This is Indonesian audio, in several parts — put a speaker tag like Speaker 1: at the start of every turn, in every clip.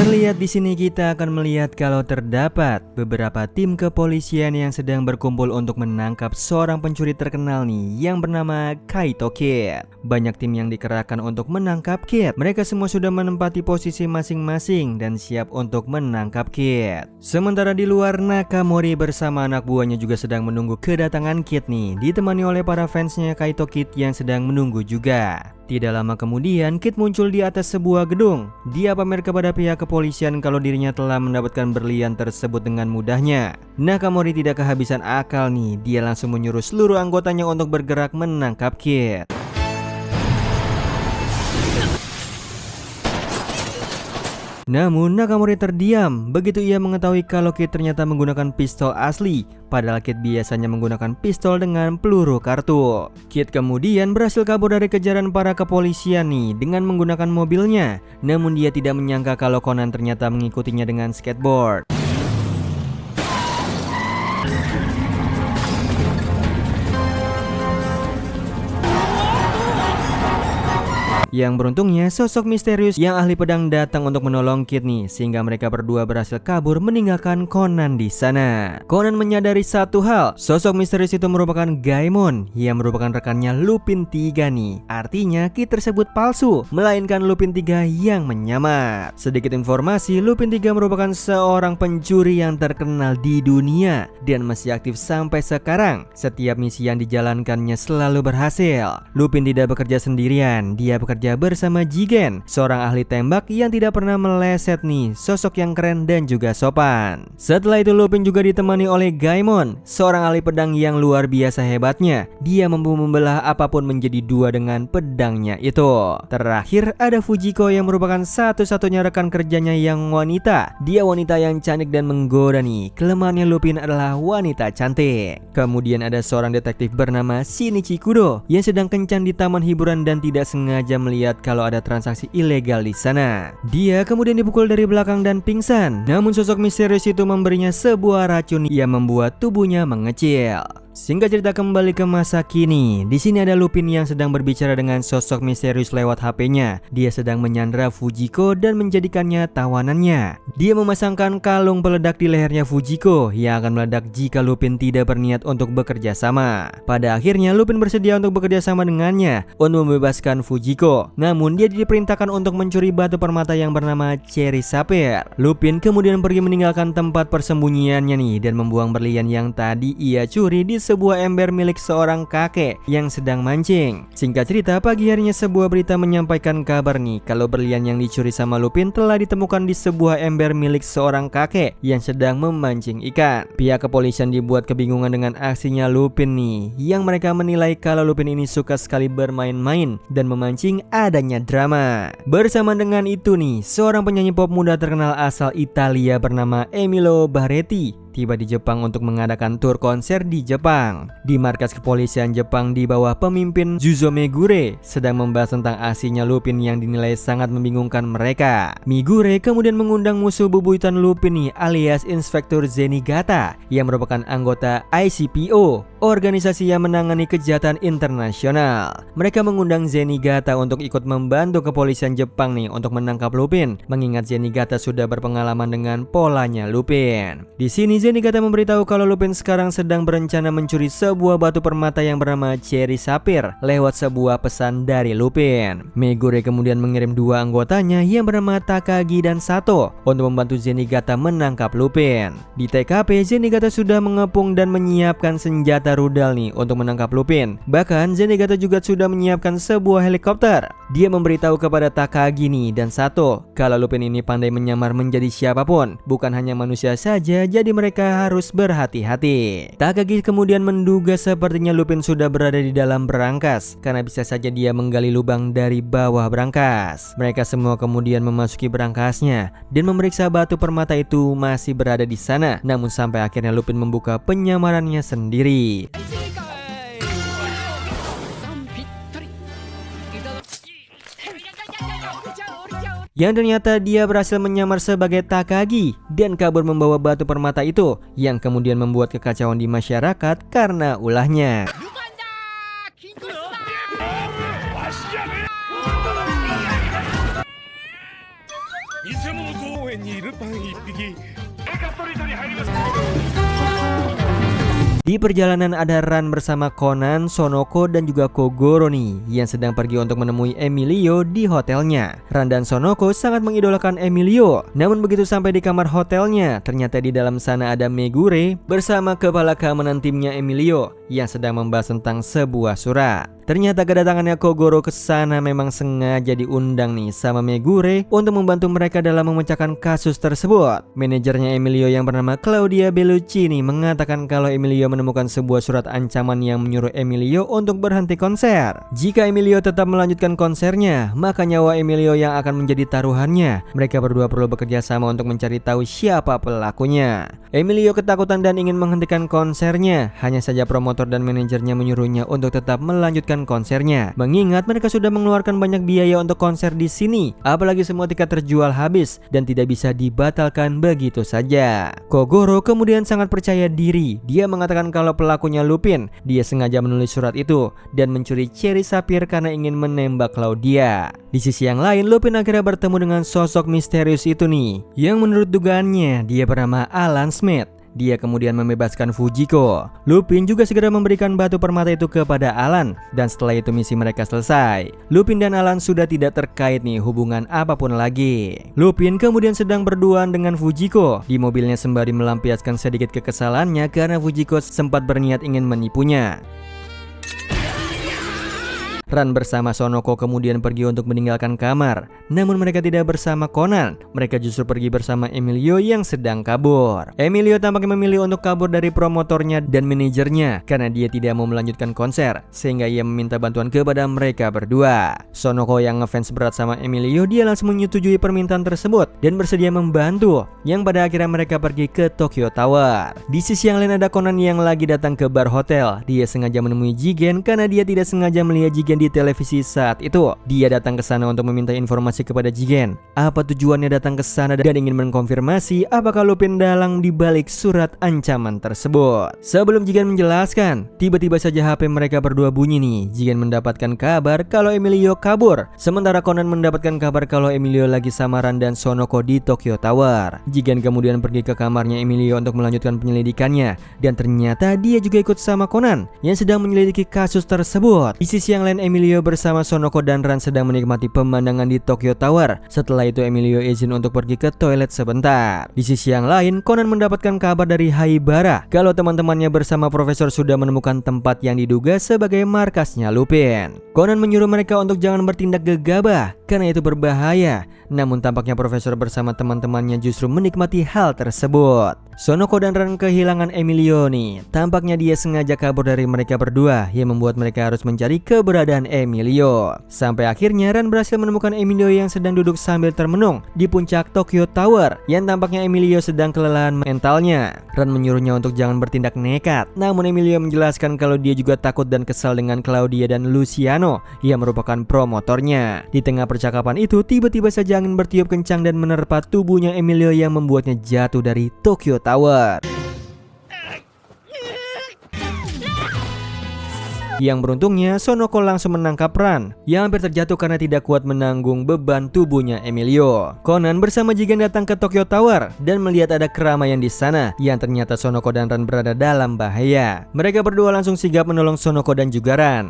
Speaker 1: Terlihat di sini kita akan melihat kalau terdapat beberapa tim kepolisian yang sedang berkumpul untuk menangkap seorang pencuri terkenal nih yang bernama Kaito Kid. Banyak tim yang dikerahkan untuk menangkap Kid. Mereka semua sudah menempati posisi masing-masing dan siap untuk menangkap Kid. Sementara di luar, Nakamori bersama anak buahnya juga sedang menunggu kedatangan Kid nih, ditemani oleh para fansnya Kaito Kid yang sedang menunggu juga. Tidak lama kemudian, Kid muncul di atas sebuah gedung. Dia pamer kepada pihak kepolisian kalau dirinya telah mendapatkan berlian tersebut dengan mudahnya. Nakamori tidak kehabisan akal nih. Dia langsung menyuruh seluruh anggotanya untuk bergerak menangkap Kid. Namun Nakamori terdiam begitu ia mengetahui kalau Kid ternyata menggunakan pistol asli, padahal Kid biasanya menggunakan pistol dengan peluru kartu. Kid kemudian berhasil kabur dari kejaran para kepolisian nih dengan menggunakan mobilnya. Namun dia tidak menyangka kalau Conan ternyata mengikutinya dengan skateboard. Yang beruntungnya sosok misterius yang ahli pedang datang untuk menolong Kid nih, sehingga mereka berdua berhasil kabur meninggalkan Conan di sana. Conan menyadari satu hal, sosok misterius itu merupakan Gaemon yang merupakan rekannya Lupin 3 nih. Artinya Kid tersebut palsu, melainkan Lupin 3 yang menyamar. Sedikit informasi, Lupin 3 merupakan seorang pencuri yang terkenal di dunia dan masih aktif sampai sekarang. Setiap misi yang dijalankannya selalu berhasil. Lupin tidak bekerja sendirian, dia bekerja bersama Jigen, seorang ahli tembak yang tidak pernah meleset nih, sosok yang keren dan juga sopan. Setelah itu Lupin juga ditemani oleh Gaemon, seorang ahli pedang yang luar biasa hebatnya. Dia mampu membelah apapun menjadi dua dengan pedangnya itu. Terakhir ada Fujiko yang merupakan satu-satunya rekan kerjanya yang wanita. Dia wanita yang cantik dan menggoda nih. Kelemahannya Lupin adalah wanita cantik. Kemudian ada seorang detektif bernama Shinichi Kudo yang sedang kencan di taman hiburan dan tidak sengaja melihat kalau ada transaksi ilegal di sana. Dia kemudian dipukul dari belakang dan pingsan. Namun sosok misterius itu memberinya sebuah racun yang membuat tubuhnya mengecil. Singkat cerita kembali ke masa kini. Di sini ada Lupin yang sedang berbicara dengan sosok misterius lewat HP-nya. Dia sedang menyandra Fujiko dan menjadikannya tawanannya. Dia memasangkan kalung peledak di lehernya Fujiko yang akan meledak jika Lupin tidak berniat untuk bekerja sama. Pada akhirnya Lupin bersedia untuk bekerja sama dengannya untuk membebaskan Fujiko. Namun dia diperintahkan untuk mencuri batu permata yang bernama Cherry Sapphire. Lupin kemudian pergi meninggalkan tempat persembunyiannya nih dan membuang berlian yang tadi ia curi di sebuah ember milik seorang kakek yang sedang mancing. Singkat cerita, pagi harinya sebuah berita menyampaikan kabar nih kalau berlian yang dicuri sama Lupin telah ditemukan di sebuah ember milik seorang kakek yang sedang memancing ikan. Pihak kepolisian dibuat kebingungan dengan aksinya Lupin nih, yang mereka menilai kalau Lupin ini suka sekali bermain-main dan memancing adanya drama. Bersama dengan itu nih, seorang penyanyi pop muda terkenal asal Italia bernama Emilio Barretti tiba di Jepang untuk mengadakan tur konser di Jepang. Di markas kepolisian Jepang di bawah pemimpin Juzo Megure sedang membahas tentang aksinya Lupin yang dinilai sangat membingungkan mereka. Megure kemudian mengundang musuh bebuyutan Lupin nih, alias Inspektur Zenigata yang merupakan anggota ICPO, organisasi yang menangani kejahatan internasional. Mereka mengundang Zenigata untuk ikut membantu kepolisian Jepang nih untuk menangkap Lupin, mengingat Zenigata sudah berpengalaman dengan polanya Lupin. Di sini Zenigata memberitahu kalau Lupin sekarang sedang berencana mencuri sebuah batu permata yang bernama Cherry Sapphire lewat sebuah pesan dari Lupin. Megure kemudian mengirim dua anggotanya yang bernama Takagi dan Sato untuk membantu Zenigata menangkap Lupin. Di TKP, Zenigata sudah mengepung dan menyiapkan senjata rudal nih untuk menangkap Lupin. Bahkan Zenigata juga sudah menyiapkan sebuah helikopter. Dia memberitahu kepada Takagi nih dan Sato kalau Lupin ini pandai menyamar menjadi siapapun, bukan hanya manusia saja, jadi mereka harus berhati-hati. Takagi kemudian menduga sepertinya Lupin sudah berada di dalam berangkas karena bisa saja dia menggali lubang dari bawah berangkas. Mereka semua kemudian memasuki berangkasnya dan memeriksa batu permata itu masih berada di sana. Namun sampai akhirnya Lupin membuka penyamarannya sendiri. Yang ternyata dia berhasil menyamar sebagai Takagi dan kabur membawa batu permata itu, yang kemudian membuat kekacauan di masyarakat karena ulahnya.
Speaker 2: 偽物公園にいるパン1匹エカストリートに入ります。
Speaker 1: Di perjalanan ada Ran bersama Conan, Sonoko, dan juga Kogoro nih yang sedang pergi untuk menemui Emilio di hotelnya. Ran dan Sonoko sangat mengidolakan Emilio. Namun begitu sampai di kamar hotelnya, ternyata di dalam sana ada Megure bersama kepala keamanan timnya Emilio yang sedang membahas tentang sebuah surat. Ternyata kedatangannya Kogoro ke sana memang sengaja diundang nih sama Megure untuk membantu mereka dalam memecahkan kasus tersebut. Manajernya Emilio yang bernama Claudia Bellucci mengatakan kalau Emilio menemukan sebuah surat ancaman yang menyuruh Emilio untuk berhenti konser. Jika Emilio tetap melanjutkan konsernya, maka nyawa Emilio yang akan menjadi taruhannya. Mereka berdua perlu bekerja sama untuk mencari tahu siapa pelakunya. Emilio ketakutan dan ingin menghentikan konsernya. Hanya saja promotor dan manajernya menyuruhnya untuk tetap melanjutkan konsernya, mengingat mereka sudah mengeluarkan banyak biaya untuk konser di sini, apalagi semua tiket terjual habis dan tidak bisa dibatalkan begitu saja. Kogoro kemudian sangat percaya diri. Dia mengatakan kalau pelakunya Lupin. Dia sengaja menulis surat itu dan mencuri cherry sapphire karena ingin menembak Claudia. Di sisi yang lain, Lupin akhirnya bertemu dengan sosok misterius itu nih, yang menurut dugaannya dia bernama Alan Smith. Dia kemudian membebaskan Fujiko. Lupin juga segera memberikan batu permata itu kepada Alan. Dan setelah itu misi mereka selesai. Lupin dan Alan sudah tidak terkait nih hubungan apapun lagi. Lupin kemudian sedang berduaan dengan Fujiko di mobilnya sembari melampiaskan sedikit kekesalannya karena Fujiko sempat berniat ingin menipunya. Ran bersama Sonoko kemudian pergi untuk meninggalkan kamar. Namun mereka tidak bersama Conan. Mereka justru pergi bersama Emilio yang sedang kabur. Emilio tampaknya memilih untuk kabur dari promotornya dan manajernya karena dia tidak mau melanjutkan konser, sehingga ia meminta bantuan kepada mereka berdua. Sonoko yang ngefans berat sama Emilio, dia langsung menyetujui permintaan tersebut dan bersedia membantu, yang pada akhirnya mereka pergi ke Tokyo Tower. Di sisi yang lain ada Conan yang lagi datang ke bar hotel. Dia sengaja menemui Jigen karena dia tidak sengaja melihat Jigen di televisi saat itu. Dia datang ke sana untuk meminta informasi kepada Jigen. Apa tujuannya datang ke sana dan ingin mengkonfirmasi apakah Lupin dalang di balik surat ancaman tersebut. Sebelum Jigen menjelaskan, tiba-tiba saja HP mereka berdua bunyi nih. Jigen mendapatkan kabar kalau Emilio kabur, sementara Conan mendapatkan kabar kalau Emilio lagi sama Ran dan Sonoko di Tokyo Tower. Jigen kemudian pergi ke kamarnya Emilio untuk melanjutkan penyelidikannya, dan ternyata dia juga ikut sama Conan yang sedang menyelidiki kasus tersebut. Di sisi yang lain, Emilio bersama Sonoko dan Ran sedang menikmati pemandangan di Tokyo Tower. Setelah itu Emilio izin untuk pergi ke toilet sebentar. Di sisi yang lain, Conan mendapatkan kabar dari Haibara kalau teman-temannya bersama Profesor sudah menemukan tempat yang diduga sebagai markasnya Lupin. Conan menyuruh mereka untuk jangan bertindak gegabah karena itu berbahaya. Namun tampaknya Profesor bersama teman-temannya justru menikmati hal tersebut. Sonoko dan Ran kehilangan Emilio nih. Tampaknya dia sengaja kabur dari mereka berdua yang membuat mereka harus mencari keberadaan Emilio. Sampai akhirnya Ran berhasil menemukan Emilio yang sedang duduk sambil termenung di puncak Tokyo Tower, yang tampaknya Emilio sedang kelelahan mentalnya. Ran menyuruhnya untuk jangan bertindak nekat. Namun Emilio menjelaskan kalau dia juga takut dan kesal dengan Claudia dan Luciano yang merupakan promotornya. Di tengah percakapan itu tiba-tiba saja angin bertiup kencang dan menerpa tubuhnya Emilio yang membuatnya jatuh dari Tokyo Tower. Yang beruntungnya Sonoko langsung menangkap Ran yang hampir terjatuh karena tidak kuat menanggung beban tubuhnya Emilio. Conan bersama Jigen datang ke Tokyo Tower dan melihat ada keramaian di sana yang ternyata Sonoko dan Ran berada dalam bahaya. Mereka berdua langsung sigap menolong Sonoko dan juga Ran.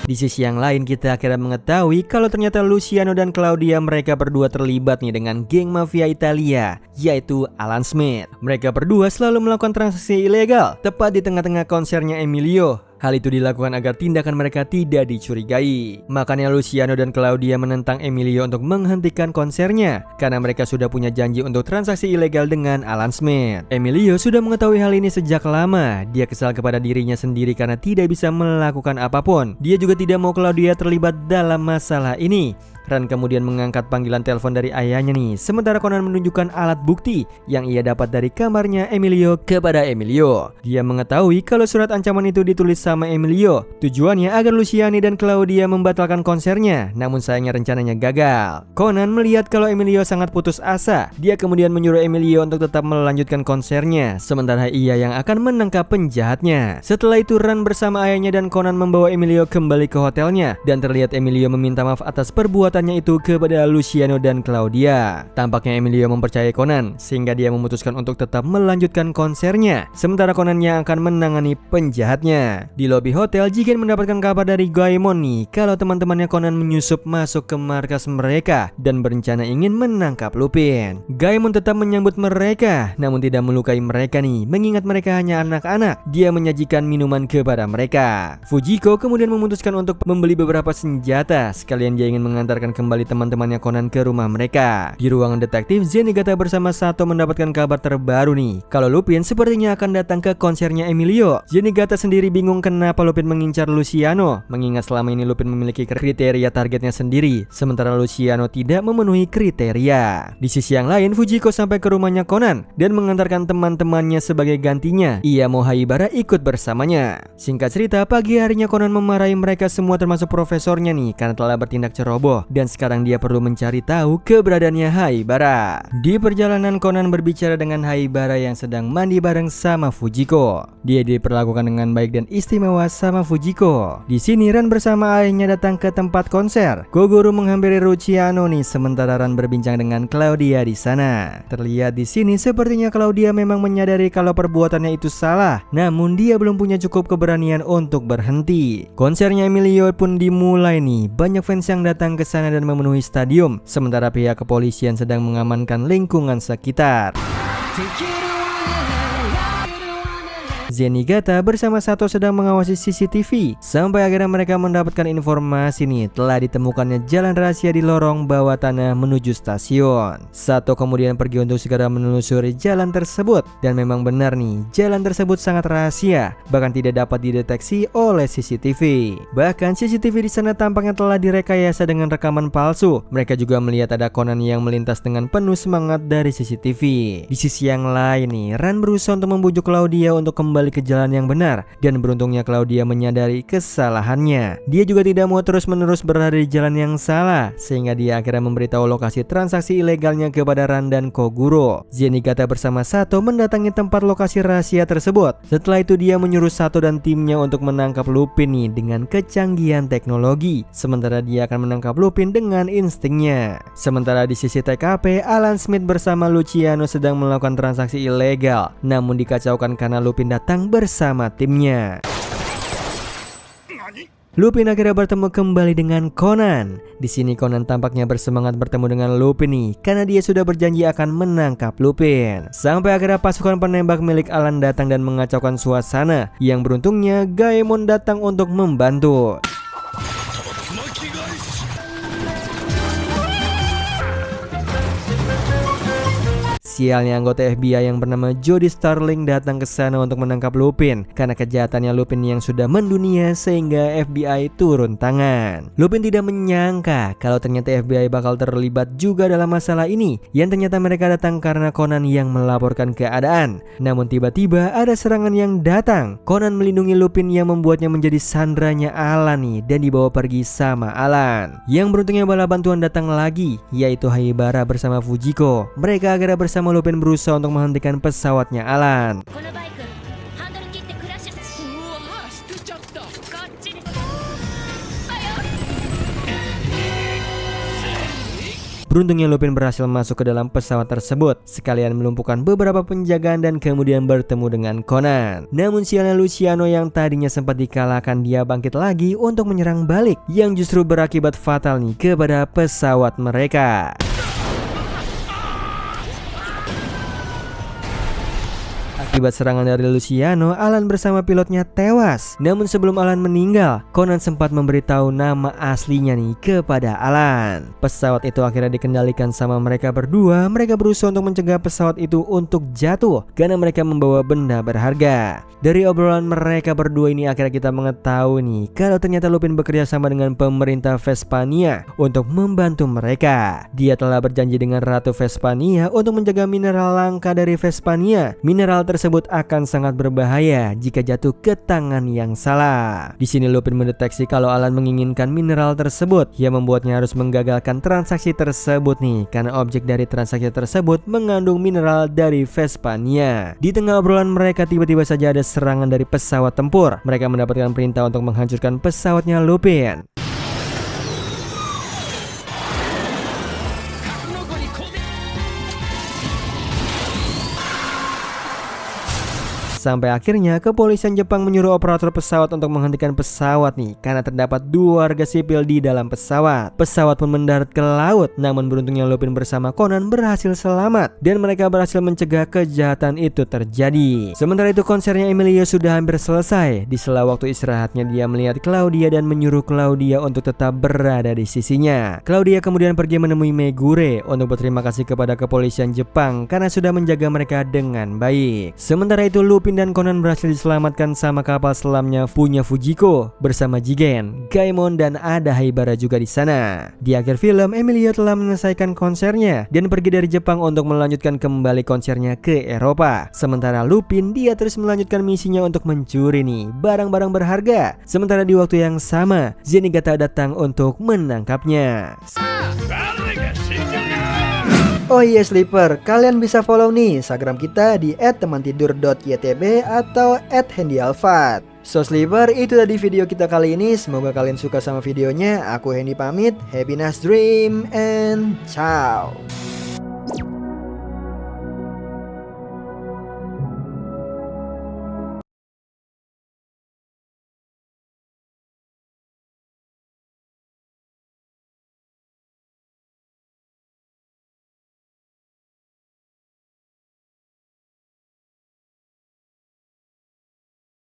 Speaker 1: Di sisi yang lain kita akhirnya mengetahui kalau ternyata Luciano dan Claudia mereka berdua terlibat nih dengan geng mafia Italia, yaitu Alan Smith. Mereka berdua selalu melakukan transaksi ilegal tepat di tengah-tengah konsernya Emilio. Hal itu dilakukan agar tindakan mereka tidak dicurigai. Makanya Luciano dan Claudia menentang Emilio untuk menghentikan konsernya karena mereka sudah punya janji untuk transaksi ilegal dengan Alan Smith. Emilio sudah mengetahui hal ini sejak lama. Dia kesal kepada dirinya sendiri karena tidak bisa melakukan apapun. Dia juga tidak mau Claudia terlibat dalam masalah ini. Ran kemudian mengangkat panggilan telepon dari ayahnya nih, sementara Conan menunjukkan alat bukti yang ia dapat dari kamarnya Emilio kepada Emilio. Dia mengetahui kalau surat ancaman itu ditulis sama Emilio. Tujuannya agar Luciani dan Claudia membatalkan konsernya, namun sayangnya rencananya gagal. Conan melihat kalau Emilio sangat putus asa. Dia kemudian menyuruh Emilio untuk tetap melanjutkan konsernya, sementara ia yang akan menangkap penjahatnya. Setelah itu Ran bersama ayahnya dan Conan membawa Emilio kembali ke hotelnya, dan terlihat Emilio meminta maaf atas perbuatannya itu kepada Luciano dan Claudia. Tampaknya Emilio mempercayai Conan sehingga dia memutuskan untuk tetap melanjutkan konsernya, sementara Conan yang akan menangani penjahatnya. Di lobi hotel, Jigen mendapatkan kabar dari Goemon nih kalau teman-temannya Conan menyusup masuk ke markas mereka dan berencana ingin menangkap Lupin. Goemon tetap menyambut mereka, namun tidak melukai mereka nih, mengingat mereka hanya anak-anak. Dia menyajikan minuman kepada mereka. Fujiko kemudian memutuskan untuk membeli beberapa senjata, sekalian dia ingin mengantarkan kembali teman-temannya Conan ke rumah mereka. Di ruangan detektif, Zenigata bersama Sato mendapatkan kabar terbaru nih kalau Lupin sepertinya akan datang ke konsernya Emilio. Zenigata sendiri bingung kenapa Lupin mengincar Luciano, mengingat selama ini Lupin memiliki kriteria targetnya sendiri, sementara Luciano tidak memenuhi kriteria. Di sisi yang lain, Fujiko sampai ke rumahnya Conan dan mengantarkan teman-temannya sebagai gantinya. Ia mau Haibara ikut bersamanya. Singkat cerita, pagi harinya Conan memarahi mereka semua termasuk profesornya nih karena telah bertindak ceroboh, dan sekarang dia perlu mencari tahu keberadaannya Haibara. Di perjalanan, Conan berbicara dengan Haibara yang sedang mandi bareng sama Fujiko. Dia diperlakukan dengan baik dan istimewa sama Fujiko. Di sini Ran bersama ayahnya datang ke tempat konser. Kogoro menghampiri Luciano nih, sementara Ran berbincang dengan Claudia di sana. Terlihat di sini sepertinya Claudia memang menyadari kalau perbuatannya itu salah, namun dia belum punya cukup keberanian untuk berhenti. Konsernya Emilio pun dimulai nih. Banyak fans yang datang ke sana dan memenuhi stadium, sementara pihak kepolisian sedang mengamankan lingkungan sekitar. Zenigata bersama Sato sedang mengawasi CCTV sampai akhirnya mereka mendapatkan informasi nih telah ditemukannya jalan rahasia di lorong bawah tanah menuju stasiun. Sato kemudian pergi untuk segera menelusuri jalan tersebut, dan memang benar nih, jalan tersebut sangat rahasia, bahkan tidak dapat dideteksi oleh CCTV. Bahkan CCTV di sana tampaknya telah direkayasa dengan rekaman palsu. Mereka juga melihat ada Conan yang melintas dengan penuh semangat dari CCTV. Di sisi yang lain nih, Ran berusaha untuk membujuk Claudia untuk kembali ke jalan yang benar, dan beruntungnya Claudia menyadari kesalahannya. Dia juga tidak mau terus-menerus berada di jalan yang salah, sehingga dia akhirnya memberitahu lokasi transaksi ilegalnya kepada Ran dan Koguro. Zenigata bersama Sato mendatangi tempat lokasi rahasia tersebut. Setelah itu dia menyuruh Sato dan timnya untuk menangkap Lupin nih dengan kecanggihan teknologi, sementara dia akan menangkap Lupin dengan instingnya. Sementara di sisi TKP, Alan Smith bersama Luciano sedang melakukan transaksi ilegal, namun dikacaukan karena Lupin datang bersama timnya. Lupin akhirnya bertemu kembali dengan Conan. Di sini Conan tampaknya bersemangat bertemu dengan Lupin nih, karena dia sudah berjanji akan menangkap Lupin. Sampai akhirnya pasukan penembak milik Alan datang dan mengacaukan suasana. Yang beruntungnya Goemon datang untuk membantu. Sialnya anggota FBI yang bernama Jody Starling datang ke sana untuk menangkap Lupin karena kejahatannya Lupin yang sudah mendunia sehingga FBI turun tangan. Lupin tidak menyangka kalau ternyata FBI bakal terlibat juga dalam masalah ini, yang ternyata mereka datang karena Conan yang melaporkan keadaan. Namun tiba-tiba ada serangan yang datang. Conan melindungi Lupin yang membuatnya menjadi sandranya Alan nih, dan dibawa pergi sama Alan. Yang beruntungnya bala bantuan datang lagi, yaitu Haibara bersama Fujiko. Mereka akhirnya bersama Lupin berusaha untuk menghentikan pesawatnya Alan. Beruntungnya Lupin berhasil masuk ke dalam pesawat tersebut, sekalian melumpuhkan beberapa penjagaan dan kemudian bertemu dengan Conan. Namun sialnya Luciano yang tadinya sempat dikalahkan, dia bangkit lagi untuk menyerang balik, yang justru berakibat fatal nih kepada pesawat mereka. Akibat serangan dari Luciano, Alan bersama pilotnya tewas. Namun sebelum Alan meninggal, Conan sempat memberitahu nama aslinya nih kepada Alan. Pesawat itu akhirnya dikendalikan sama mereka berdua. Mereka berusaha untuk mencegah pesawat itu untuk jatuh karena mereka membawa benda berharga. Dari obrolan mereka berdua ini akhirnya kita mengetahui nih kalau ternyata Lupin bekerja sama dengan pemerintah Vespania untuk membantu mereka. Dia telah berjanji dengan Ratu Vespania untuk menjaga mineral langka dari Vespania. Mineral tersebut akan sangat berbahaya jika jatuh ke tangan yang salah. Di sini Lupin mendeteksi kalau Alan menginginkan mineral tersebut, yang membuatnya harus menggagalkan transaksi tersebut nih karena objek dari transaksi tersebut mengandung mineral dari Vespania. Di tengah obrolan mereka tiba-tiba saja ada serangan dari pesawat tempur. Mereka mendapatkan perintah untuk menghancurkan pesawatnya Lupin. Sampai akhirnya kepolisian Jepang menyuruh operator pesawat untuk menghentikan pesawat nih karena terdapat 2 warga sipil di dalam pesawat. Pesawat pun mendarat ke laut, namun beruntungnya Lupin bersama Conan berhasil selamat dan mereka berhasil mencegah kejahatan itu terjadi. Sementara itu konsernya Emilio sudah hampir selesai. Di sela waktu istirahatnya dia melihat Claudia dan menyuruh Claudia untuk tetap berada di sisinya. Claudia kemudian pergi menemui Megure untuk berterima kasih kepada kepolisian Jepang karena sudah menjaga mereka dengan baik. Sementara itu Lupin dan Conan berhasil diselamatkan sama kapal selamnya punya Fujiko bersama Jigen, Gaemon dan ada Haibara juga di sana. Di akhir film, Emilio telah menyelesaikan konsernya dan pergi dari Jepang untuk melanjutkan kembali konsernya ke Eropa. Sementara Lupin dia terus melanjutkan misinya untuk mencuri nih barang-barang berharga. Sementara di waktu yang sama, Zenigata datang untuk menangkapnya.
Speaker 3: Oh iya Sleeper, kalian bisa follow nih Instagram kita di @temantidur.ytb atau @handyalfat. So Sleeper, itu tadi video kita kali ini. Semoga kalian suka sama videonya. Aku Hendy pamit. Happy nice dream and ciao.